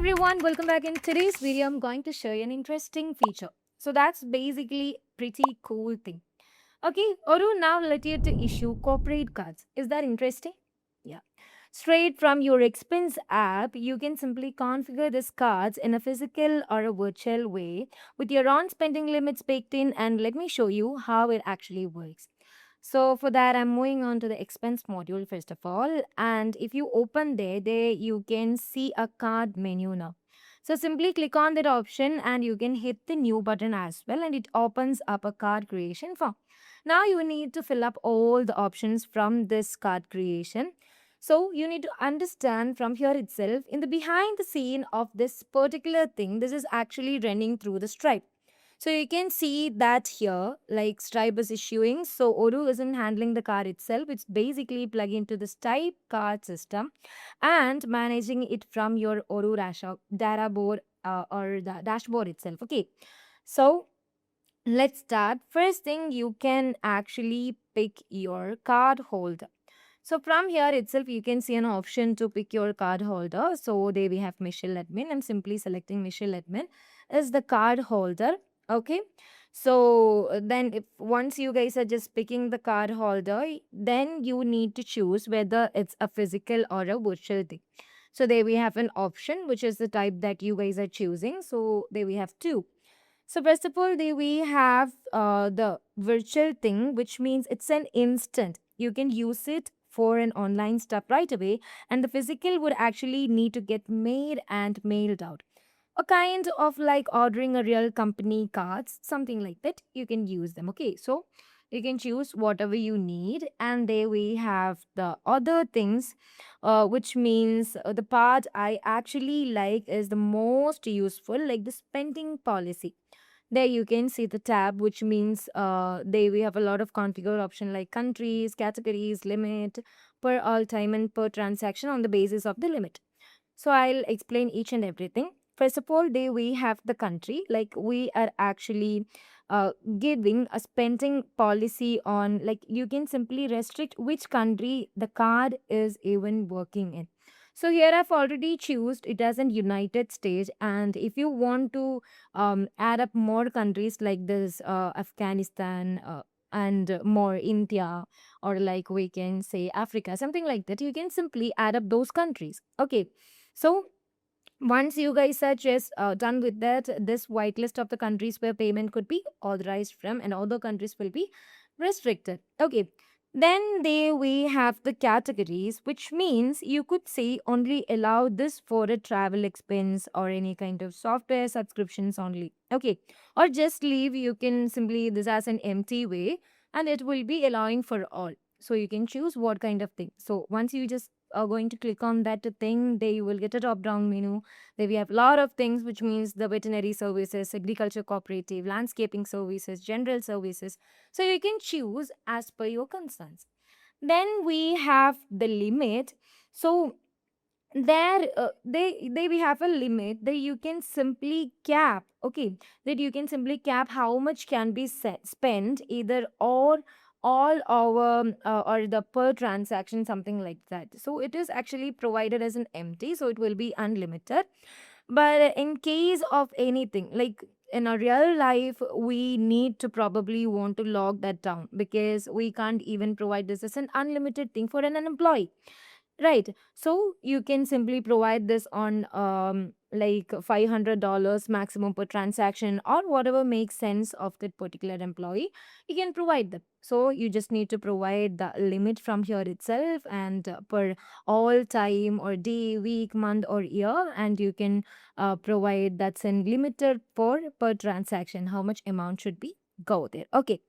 everyone, welcome back. In today's video, I'm going to show you an interesting feature. So that's basically pretty cool thing. Okay, Odoo now let you to issue corporate cards. Is that interesting? Yeah. Straight from your expense app, you can simply configure these cards in a physical or a virtual way with your own spending limits baked in, and let me show you how it actually works. So for that, I'm moving on to the expense module first of all. And if you open there you can see a card menu now. So simply click on that option and you can hit the new button as well, and it opens up a card creation form. Now you need to fill up all the options from this card creation. So you need to understand from here itself in the behind the scene of this particular thing, this is actually running through the Stripe. So you can see that here, like Stripe is issuing. So Odoo isn't handling the card itself. It's basically plug into the Stripe card system and managing it from your Odoo data board or the dashboard itself. Okay. So let's start. First thing, you can actually pick your card holder. So from here itself, you can see an option to pick your card holder. So there we have Michelle Admin. I'm simply selecting Michelle Admin as the card holder. Okay. So then if once you guys are just picking the card holder, then you need to choose whether it's a physical or a virtual thing. So there we have an option, which is the type that you guys are choosing. So there we have two. So first of all, we have the virtual thing, which means it's an instant. You can use it for an online stuff right away, and the physical would actually need to get made and mailed out. A kind of like ordering a real company cards, something like that. You can use them. Okay, so you can choose whatever you need, and there we have the other things, which means the part I actually like is the most useful, like the spending policy. There you can see the tab, which means there we have a lot of configure option like countries, categories, limit, per all time and per transaction on the basis of the limit. So I'll explain each and everything. First of all, there we have the country, like we are actually giving a spending policy on, like you can simply restrict which country the card is even working in. So here I've already chosen it as an United States, and if you want to add up more countries like this, Afghanistan, and more India, or like we can say Africa, something like that, you can simply add up those countries. Okay, so once you guys are just done with that, this whitelist of the countries where payment could be authorized from and other countries will be restricted. Okay. Then there we have the categories, which means you could say only allow this for a travel expense or any kind of software subscriptions only. Okay. Or just leave, you can simply this as an empty way, and it will be allowing for all. So you can choose what kind of thing. So once you just are going to click on that thing, there you will get a drop down menu. There we have a lot of things, which means the veterinary services, agriculture cooperative, landscaping services, general services. So you can choose as per your concerns. Then we have the limit. So there they we have a limit that you can simply cap. Okay, that you can simply cap how much can be spent either or all our or the per transaction, something like that. So it is actually provided as an empty, so it will be unlimited. But in case of anything like in a real life, we need to probably want to log that down, because we can't even provide this as an unlimited thing for an employee. Right. So you can simply provide this on like $500 maximum per transaction, or whatever makes sense of that particular employee. You can provide them. So you just need to provide the limit from here itself, and per all time or day, week, month, or year, and you can provide that's unlimited for per transaction. How much amount should be go there? Okay,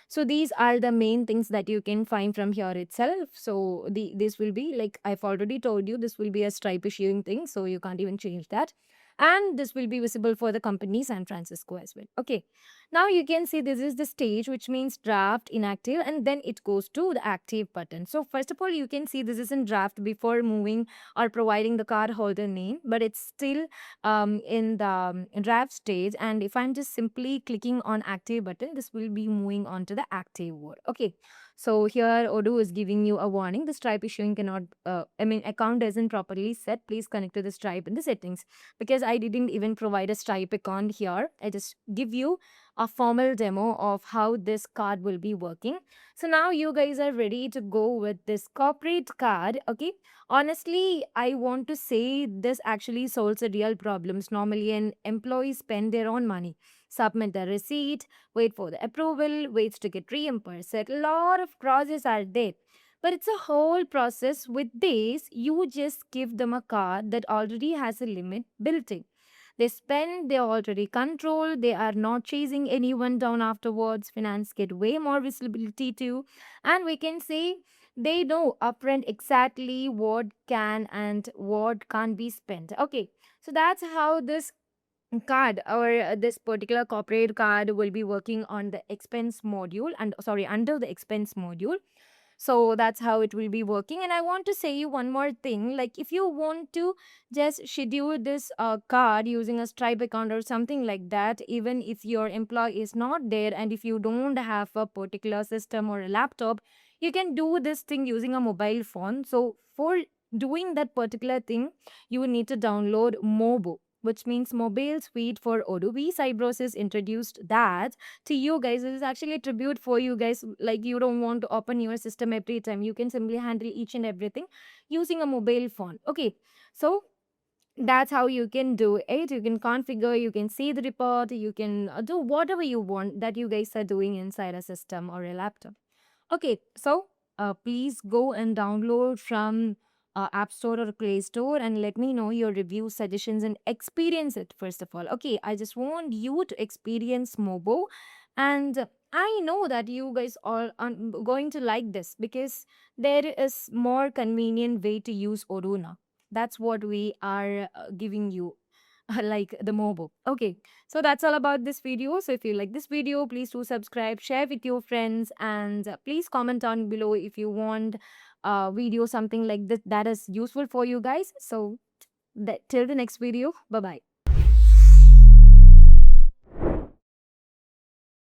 so these are the main things that you can find from here itself. So this will be like I've already told you, this will be a Stripe issuing thing, so you can't even change that. And this will be visible for the company San Francisco as well. Okay. Now you can see this is the stage, which means draft, inactive, and then it goes to the active button. So first of all, you can see this is in draft before moving or providing the card holder name, but it's still in the draft stage. And if I'm just simply clicking on active button, this will be moving on to the active mode. Okay, So here Odoo is giving you a warning. The Stripe issuing cannot, account isn't properly set. Please connect to the Stripe in the settings. Because I didn't even provide a Stripe account here. I just give you a formal demo of how this card will be working. So now you guys are ready to go with this corporate card. Okay. Honestly, I want to say this actually solves the real problems. Normally, an employee spend their own money, submit the receipt, wait for the approval, wait to get reimbursed. A lot of processes are there. But it's a whole process. With this, you just give them a card that already has a limit built in. They spend, they already control, they are not chasing anyone down afterwards. Finance get way more visibility too. And we can say they know upfront exactly what can and what can't be spent. Okay, so that's how this card or this particular corporate card will be working on the expense module and sorry under the expense module. So that's how it will be working. And I want to say you one more thing, like if you want to just schedule this card using a Stripe account or something like that, even if your employee is not there and if you don't have a particular system or a laptop, you can do this thing using a mobile phone. So for doing that particular thing, you will need to download MOBO, which means Mobile Suite for Odoo. We Cybrosys introduced that to you guys. It is actually a tribute for you guys. Like you don't want to open your system every time. You can simply handle each and everything using a mobile phone. Okay. So that's how you can do it. You can configure, you can see the report, you can do whatever you want that you guys are doing inside a system or a laptop. Okay, so please go and download from App Store or Play Store and let me know your review, suggestions, and experience it first of all. Okay, I just want you to experience MOBO, and I know that you guys all are going to like this because there is more convenient way to use Odoo now. That's what we are giving you like the MOBO. Okay, so that's all about this video. So if you like this video, please do subscribe, share with your friends, and please comment down below if you want a video something like this that is useful for you guys. So till the next video, bye bye.